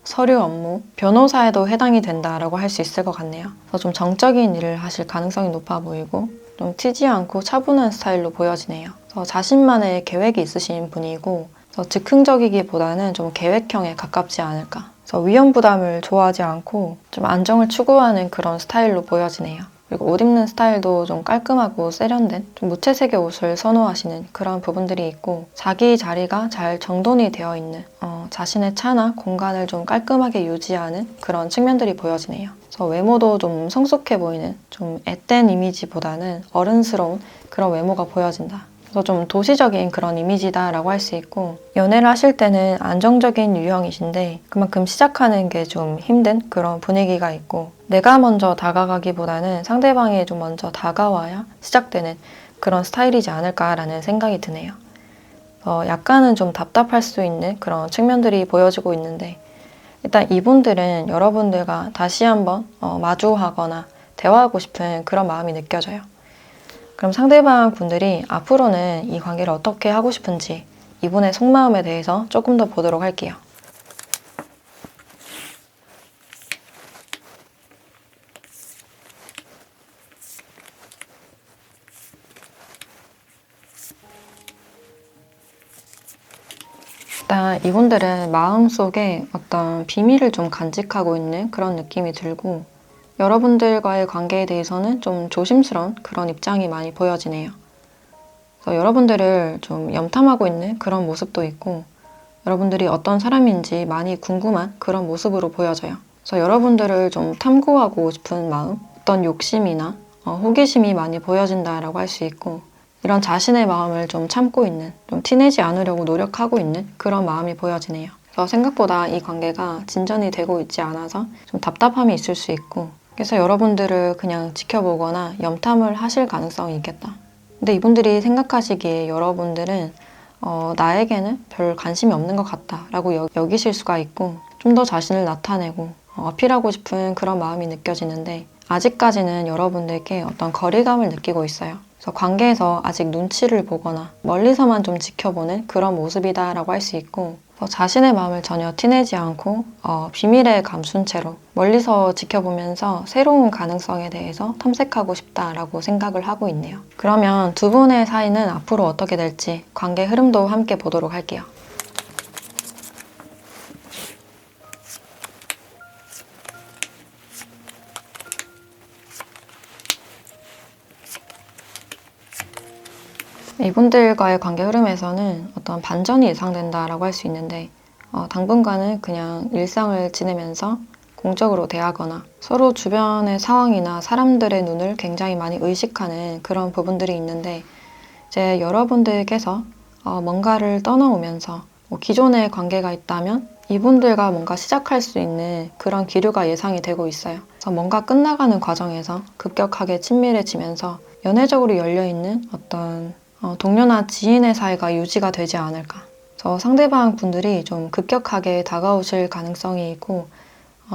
서류 업무, 변호사에도 해당이 된다라고 할 수 있을 것 같네요. 그래서 좀 정적인 일을 하실 가능성이 높아 보이고, 좀 튀지 않고 차분한 스타일로 보여지네요. 그래서 자신만의 계획이 있으신 분이고, 그래서 즉흥적이기보다는 좀 계획형에 가깝지 않을까. 그래서 위험 부담을 좋아하지 않고 좀 안정을 추구하는 그런 스타일로 보여지네요. 그리고 옷 입는 스타일도 좀 깔끔하고 세련된 좀 무채색의 옷을 선호하시는 그런 부분들이 있고, 자기 자리가 잘 정돈이 되어 있는 자신의 차나 공간을 좀 깔끔하게 유지하는 그런 측면들이 보여지네요. 그래서 외모도 좀 성숙해 보이는 좀 앳된 이미지보다는 어른스러운 그런 외모가 보여진다. 그래서 좀 도시적인 그런 이미지다라고 할 수 있고, 연애를 하실 때는 안정적인 유형이신데 그만큼 시작하는 게 좀 힘든 그런 분위기가 있고, 내가 먼저 다가가기보다는 상대방이 좀 먼저 다가와야 시작되는 그런 스타일이지 않을까라는 생각이 드네요. 약간은 좀 답답할 수 있는 그런 측면들이 보여지고 있는데, 일단 이분들은 여러분들과 다시 한번 마주하거나 대화하고 싶은 그런 마음이 느껴져요. 그럼 상대방 분들이 앞으로는 이 관계를 어떻게 하고 싶은지 이분의 속마음에 대해서 조금 더 보도록 할게요. 일단 이분들은 마음속에 어떤 비밀을 좀 간직하고 있는 그런 느낌이 들고, 여러분들과의 관계에 대해서는 좀 조심스러운 그런 입장이 많이 보여지네요. 그래서 여러분들을 좀 염탐하고 있는 그런 모습도 있고, 여러분들이 어떤 사람인지 많이 궁금한 그런 모습으로 보여져요. 그래서 여러분들을 좀 탐구하고 싶은 마음, 어떤 욕심이나 호기심이 많이 보여진다라고 할 수 있고, 이런 자신의 마음을 좀 참고 있는, 좀 티내지 않으려고 노력하고 있는 그런 마음이 보여지네요. 그래서 생각보다 이 관계가 진전이 되고 있지 않아서 좀 답답함이 있을 수 있고, 그래서 여러분들을 그냥 지켜보거나 염탐을 하실 가능성이 있겠다. 근데 이분들이 생각하시기에 여러분들은 나에게는 별 관심이 없는 것 같다라고 여기실 수가 있고, 좀 더 자신을 나타내고 어필하고 싶은 그런 마음이 느껴지는데, 아직까지는 여러분들께 어떤 거리감을 느끼고 있어요. 그래서 관계에서 아직 눈치를 보거나 멀리서만 좀 지켜보는 그런 모습이다라고 할 수 있고, 자신의 마음을 전혀 티내지 않고 비밀에 감춘 채로 멀리서 지켜보면서 새로운 가능성에 대해서 탐색하고 싶다라고 생각을 하고 있네요. 그러면 두 분의 사이는 앞으로 어떻게 될지 관계 흐름도 함께 보도록 할게요. 이분들과의 관계 흐름에서는 어떤 반전이 예상된다라고 할 수 있는데, 당분간은 그냥 일상을 지내면서 공적으로 대하거나 서로 주변의 상황이나 사람들의 눈을 굉장히 많이 의식하는 그런 부분들이 있는데, 이제 여러분들께서 뭔가를 떠나오면서 기존의 관계가 있다면 이분들과 뭔가 시작할 수 있는 그런 기류가 예상이 되고 있어요. 그래서 뭔가 끝나가는 과정에서 급격하게 친밀해지면서 연애적으로 열려있는 어떤 동료나 지인의 사이가 유지가 되지 않을까. 그래서 상대방 분들이 좀 급격하게 다가오실 가능성이 있고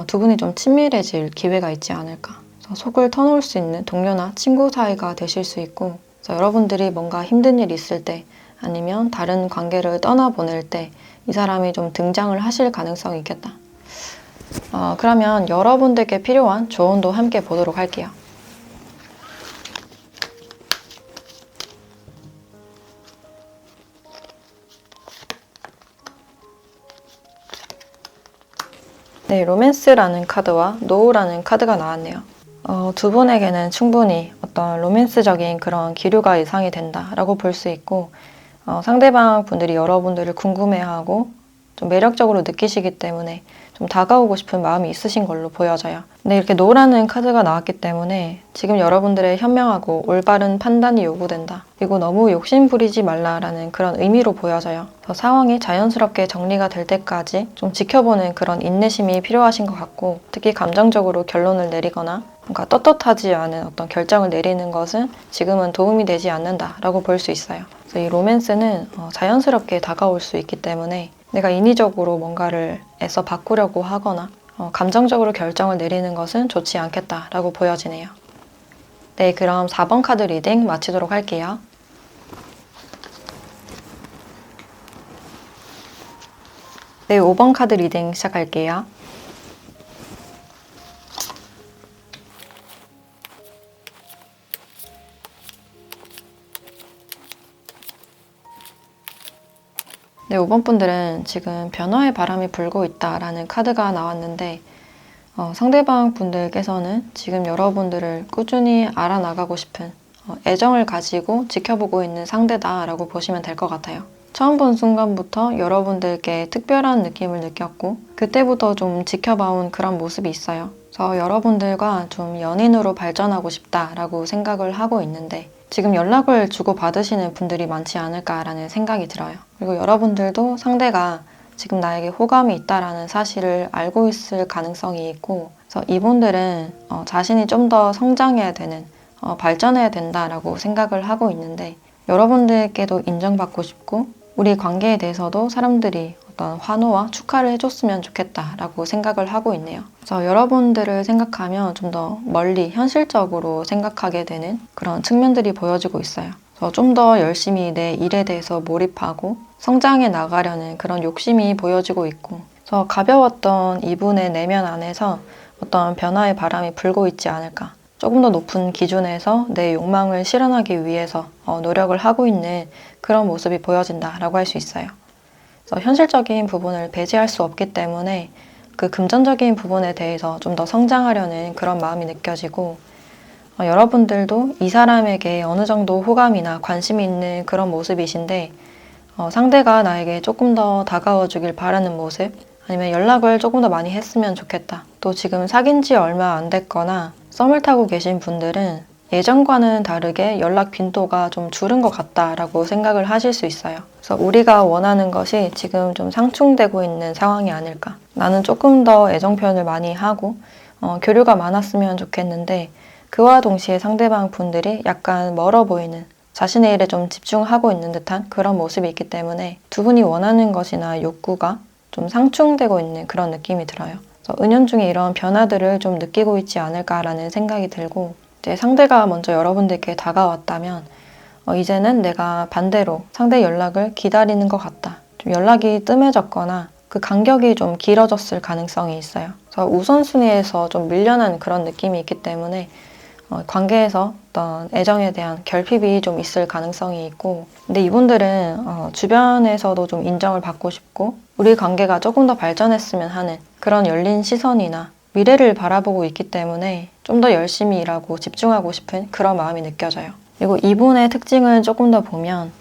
두 분이 좀 친밀해질 기회가 있지 않을까. 그래서 속을 터놓을 수 있는 동료나 친구 사이가 되실 수 있고, 그래서 여러분들이 뭔가 힘든 일 있을 때 아니면 다른 관계를 떠나보낼 때 이 사람이 좀 등장을 하실 가능성이 있겠다. 그러면 여러분들께 필요한 조언도 함께 보도록 할게요. 네, 로맨스라는 카드와 노우라는 카드가 나왔네요. 두 분에게는 충분히 어떤 로맨스적인 그런 기류가 예상이 된다라고 볼 수 있고, 상대방 분들이 여러분들을 궁금해하고 좀 매력적으로 느끼시기 때문에 좀 다가오고 싶은 마음이 있으신 걸로 보여져요. 근데 이렇게 노라는 카드가 나왔기 때문에 지금 여러분들의 현명하고 올바른 판단이 요구된다. 그리고 너무 욕심 부리지 말라라는 그런 의미로 보여져요. 상황이 자연스럽게 정리가 될 때까지 좀 지켜보는 그런 인내심이 필요하신 것 같고, 특히 감정적으로 결론을 내리거나 뭔가 떳떳하지 않은 어떤 결정을 내리는 것은 지금은 도움이 되지 않는다라고 볼 수 있어요. 그래서 이 로맨스는 자연스럽게 다가올 수 있기 때문에 내가 인위적으로 뭔가를 애써 바꾸려고 하거나 감정적으로 결정을 내리는 것은 좋지 않겠다라고 보여지네요. 네, 그럼 4번 카드 리딩 마치도록 할게요. 네, 5번 카드 리딩 시작할게요. 네, 5번 분들은 지금 변화의 바람이 불고 있다라는 카드가 나왔는데, 상대방 분들께서는 지금 여러분들을 꾸준히 알아나가고 싶은 애정을 가지고 지켜보고 있는 상대다라고 보시면 될 것 같아요. 처음 본 순간부터 여러분들께 특별한 느낌을 느꼈고 그때부터 좀 지켜봐온 그런 모습이 있어요. 그래서 여러분들과 좀 연인으로 발전하고 싶다라고 생각을 하고 있는데, 지금 연락을 주고받으시는 분들이 많지 않을까라는 생각이 들어요. 그리고 여러분들도 상대가 지금 나에게 호감이 있다라는 사실을 알고 있을 가능성이 있고, 그래서 이분들은 자신이 좀 더 성장해야 되는, 발전해야 된다라고 생각을 하고 있는데, 여러분들께도 인정받고 싶고 우리 관계에 대해서도 사람들이 어떤 환호와 축하를 해줬으면 좋겠다라고 생각을 하고 있네요. 그래서 여러분들을 생각하면 좀 더 멀리 현실적으로 생각하게 되는 그런 측면들이 보여지고 있어요. 그래서 좀 더 열심히 내 일에 대해서 몰입하고 성장해 나가려는 그런 욕심이 보여지고 있고, 그래서 가벼웠던 이분의 내면 안에서 어떤 변화의 바람이 불고 있지 않을까. 조금 더 높은 기준에서 내 욕망을 실현하기 위해서 노력을 하고 있는 그런 모습이 보여진다라고 할 수 있어요. 그래서 현실적인 부분을 배제할 수 없기 때문에 그 금전적인 부분에 대해서 좀 더 성장하려는 그런 마음이 느껴지고, 여러분들도 이 사람에게 어느 정도 호감이나 관심이 있는 그런 모습이신데, 상대가 나에게 조금 더 다가와 주길 바라는 모습, 아니면 연락을 조금 더 많이 했으면 좋겠다. 또 지금 사귄 지 얼마 안 됐거나 썸을 타고 계신 분들은 예전과는 다르게 연락 빈도가 좀 줄은 것 같다라고 생각을 하실 수 있어요. 그래서 우리가 원하는 것이 지금 좀 상충되고 있는 상황이 아닐까. 나는 조금 더 애정 표현을 많이 하고 교류가 많았으면 좋겠는데, 그와 동시에 상대방 분들이 약간 멀어 보이는, 자신의 일에 좀 집중하고 있는 듯한 그런 모습이 있기 때문에 두 분이 원하는 것이나 욕구가 좀 상충되고 있는 그런 느낌이 들어요. 그래서 은연중에 이런 변화들을 좀 느끼고 있지 않을까라는 생각이 들고, 이제 상대가 먼저 여러분들께 다가왔다면 이제는 내가 반대로 상대 연락을 기다리는 것 같다. 좀 연락이 뜸해졌거나 그 간격이 좀 길어졌을 가능성이 있어요. 그래서 우선순위에서 좀 밀려난 그런 느낌이 있기 때문에 관계에서 어떤 애정에 대한 결핍이 좀 있을 가능성이 있고, 근데 이분들은 주변에서도 좀 인정을 받고 싶고 우리 관계가 조금 더 발전했으면 하는 그런 열린 시선이나 미래를 바라보고 있기 때문에 좀 더 열심히 일하고 집중하고 싶은 그런 마음이 느껴져요. 그리고 이분의 특징을 조금 더 보면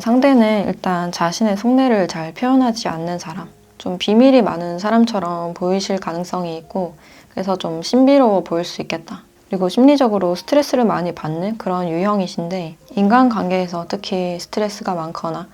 상대는 일단 자신의 속내를 잘 표현하지 않는 사람, 좀 비밀이 많은 사람처럼 보이실 가능성이 있고 그래서 좀 신비로워 보일 수 있겠다. 그리고 심리적으로 스트레스를 많이 받는 그런 유형이신데 인간관계에서 특히 스트레스가 많거나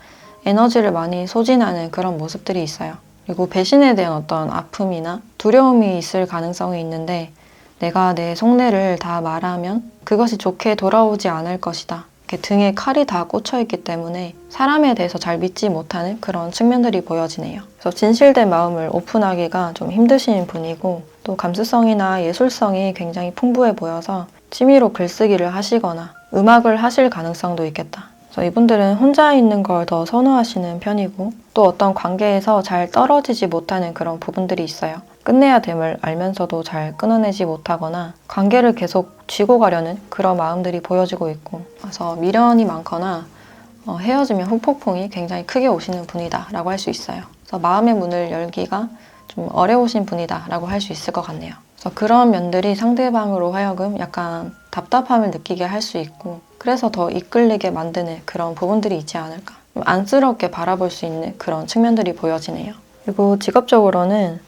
에너지를 많이 소진하는 그런 모습들이 있어요. 그리고 배신에 대한 어떤 아픔이나 두려움이 있을 가능성이 있는데 내가 내 속내를 다 말하면 그것이 좋게 돌아오지 않을 것이다. 이렇게 등에 칼이 다 꽂혀 있기 때문에 사람에 대해서 잘 믿지 못하는 그런 측면들이 보여지네요. 그래서 진실된 마음을 오픈하기가 좀 힘드신 분이고 또 감수성이나 예술성이 굉장히 풍부해 보여서 취미로 글쓰기를 하시거나 음악을 하실 가능성도 있겠다. 그래서 이분들은 혼자 있는 걸 더 선호하시는 편이고 또 어떤 관계에서 잘 떨어지지 못하는 그런 부분들이 있어요. 끝내야 됨을 알면서도 잘 끊어내지 못하거나 관계를 계속 쥐고 가려는 그런 마음들이 보여지고 있고 그래서 미련이 많거나 헤어지면 후폭풍이 굉장히 크게 오시는 분이다 라고 할 수 있어요. 그래서 마음의 문을 열기가 좀 어려우신 분이다 라고 할 수 있을 것 같네요. 그래서 그런 면들이 상대방으로 하여금 약간 답답함을 느끼게 할 수 있고 그래서 더 이끌리게 만드는 그런 부분들이 있지 않을까. 좀 안쓰럽게 바라볼 수 있는 그런 측면들이 보여지네요. 그리고 직업적으로는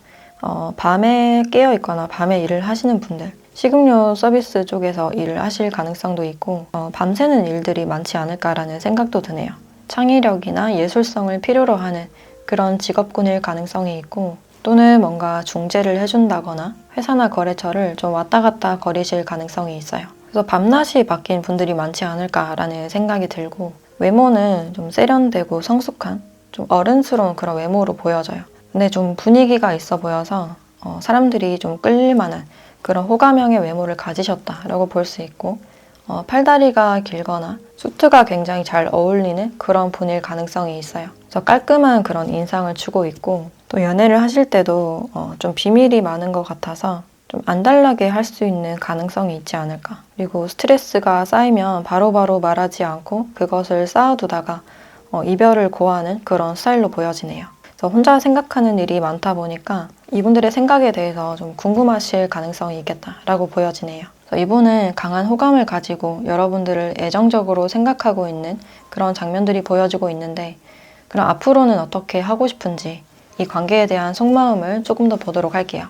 밤에 깨어 있거나 밤에 일을 하시는 분들, 식음료 서비스 쪽에서 일을 하실 가능성도 있고 밤새는 일들이 많지 않을까라는 생각도 드네요. 창의력이나 예술성을 필요로 하는 그런 직업군일 가능성이 있고 또는 뭔가 중재를 해준다거나 회사나 거래처를 좀 왔다 갔다 거리실 가능성이 있어요. 그래서 밤낮이 바뀐 분들이 많지 않을까라는 생각이 들고 외모는 좀 세련되고 성숙한 좀 어른스러운 그런 외모로 보여져요. 근데 좀 분위기가 있어 보여서 사람들이 좀 끌릴만한 그런 호감형의 외모를 가지셨다라고 볼 수 있고 팔다리가 길거나 수트가 굉장히 잘 어울리는 그런 분일 가능성이 있어요. 그래서 깔끔한 그런 인상을 주고 있고 또 연애를 하실 때도 좀 비밀이 많은 것 같아서 좀 안달나게 할 수 있는 가능성이 있지 않을까. 그리고 스트레스가 쌓이면 바로바로 말하지 않고 그것을 쌓아두다가 이별을 고하는 그런 스타일로 보여지네요. 그래서 혼자 생각하는 일이 많다 보니까 이분들의 생각에 대해서 좀 궁금하실 가능성이 있겠다라고 보여지네요. 그래서 이분은 강한 호감을 가지고 여러분들을 애정적으로 생각하고 있는 그런 장면들이 보여지고 있는데 그럼 앞으로는 어떻게 하고 싶은지 이 관계에 대한 속마음을 조금 더 보도록 할게요.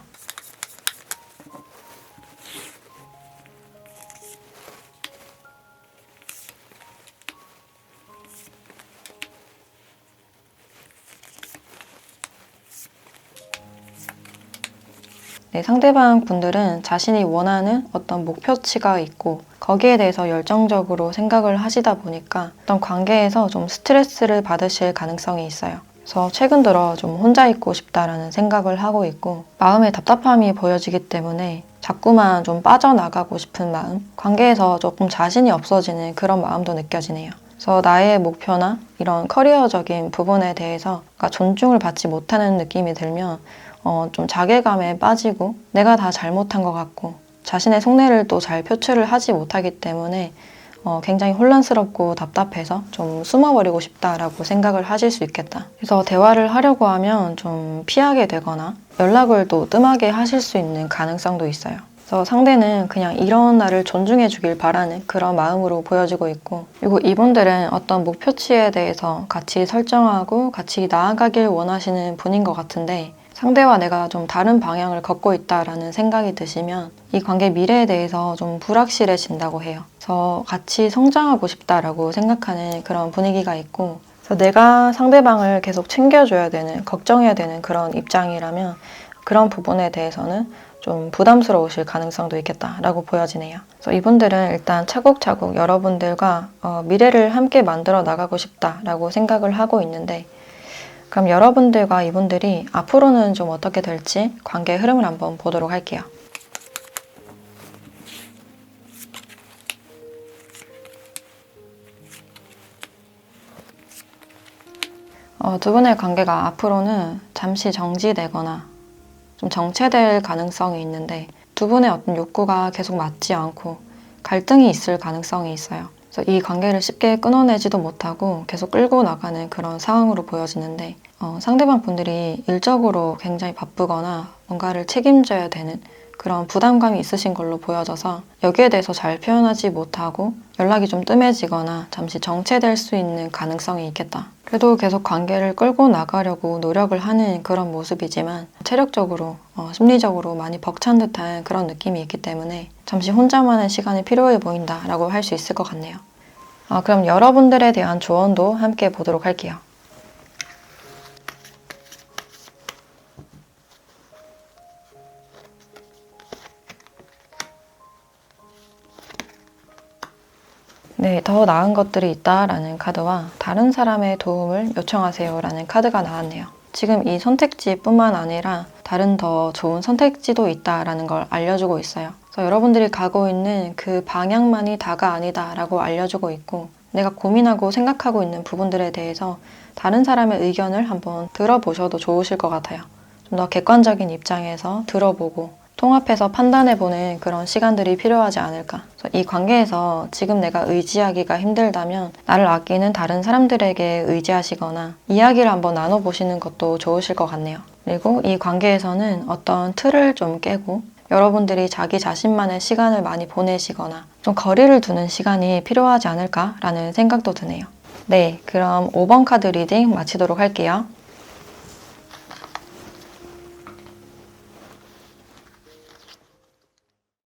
네, 상대방 분들은 자신이 원하는 어떤 목표치가 있고 거기에 대해서 열정적으로 생각을 하시다 보니까 어떤 관계에서 좀 스트레스를 받으실 가능성이 있어요. 그래서 최근 들어 좀 혼자 있고 싶다라는 생각을 하고 있고 마음에 답답함이 보여지기 때문에 자꾸만 좀 빠져나가고 싶은 마음, 관계에서 조금 자신이 없어지는 그런 마음도 느껴지네요. 그래서 나의 목표나 이런 커리어적인 부분에 대해서 존중을 받지 못하는 느낌이 들면 좀 자괴감에 빠지고 내가 다 잘못한 것 같고 자신의 속내를 또 잘 표출을 하지 못하기 때문에 굉장히 혼란스럽고 답답해서 좀 숨어버리고 싶다라고 생각을 하실 수 있겠다. 그래서 대화를 하려고 하면 좀 피하게 되거나 연락을 또 뜸하게 하실 수 있는 가능성도 있어요. 그래서 상대는 그냥 이런 나를 존중해 주길 바라는 그런 마음으로 보여지고 있고 그리고 이분들은 어떤 목표치에 대해서 같이 설정하고 같이 나아가길 원하시는 분인 것 같은데 상대와 내가 좀 다른 방향을 걷고 있다라는 생각이 드시면 이 관계 미래에 대해서 좀 불확실해진다고 해요. 그래서 같이 성장하고 싶다라고 생각하는 그런 분위기가 있고 그래서 내가 상대방을 계속 챙겨줘야 되는, 걱정해야 되는 그런 입장이라면 그런 부분에 대해서는 좀 부담스러우실 가능성도 있겠다라고 보여지네요. 그래서 이분들은 일단 차곡차곡 여러분들과 미래를 함께 만들어 나가고 싶다라고 생각을 하고 있는데 그럼 여러분들과 이분들이 앞으로는 좀 어떻게 될지 관계의 흐름을 한번 보도록 할게요. 두 분의 관계가 앞으로는 잠시 정지되거나 좀 정체될 가능성이 있는데 두 분의 어떤 욕구가 계속 맞지 않고 갈등이 있을 가능성이 있어요. 그래서 이 관계를 쉽게 끊어내지도 못하고 계속 끌고 나가는 그런 상황으로 보여지는데 상대방 분들이 일적으로 굉장히 바쁘거나 뭔가를 책임져야 되는 그런 부담감이 있으신 걸로 보여져서 여기에 대해서 잘 표현하지 못하고 연락이 좀 뜸해지거나 잠시 정체될 수 있는 가능성이 있겠다. 그래도 계속 관계를 끌고 나가려고 노력을 하는 그런 모습이지만 체력적으로, 심리적으로 많이 벅찬 듯한 그런 느낌이 있기 때문에 잠시 혼자만의 시간이 필요해 보인다라고 할 수 있을 것 같네요. 그럼 여러분들에 대한 조언도 함께 보도록 할게요. 네, 더 나은 것들이 있다라는 카드와 다른 사람의 도움을 요청하세요라는 카드가 나왔네요. 지금 이 선택지뿐만 아니라 다른 더 좋은 선택지도 있다라는 걸 알려주고 있어요. 그래서 여러분들이 가고 있는 그 방향만이 다가 아니다라고 알려주고 있고, 내가 고민하고 생각하고 있는 부분들에 대해서 다른 사람의 의견을 한번 들어보셔도 좋으실 것 같아요. 좀 더 객관적인 입장에서 들어보고 통합해서 판단해보는 그런 시간들이 필요하지 않을까. 그래서 이 관계에서 지금 내가 의지하기가 힘들다면 나를 아끼는 다른 사람들에게 의지하시거나 이야기를 한번 나눠보시는 것도 좋으실 것 같네요. 그리고 이 관계에서는 어떤 틀을 좀 깨고 여러분들이 자기 자신만의 시간을 많이 보내시거나 좀 거리를 두는 시간이 필요하지 않을까라는 생각도 드네요. 네, 그럼 5번 카드 리딩 마치도록 할게요.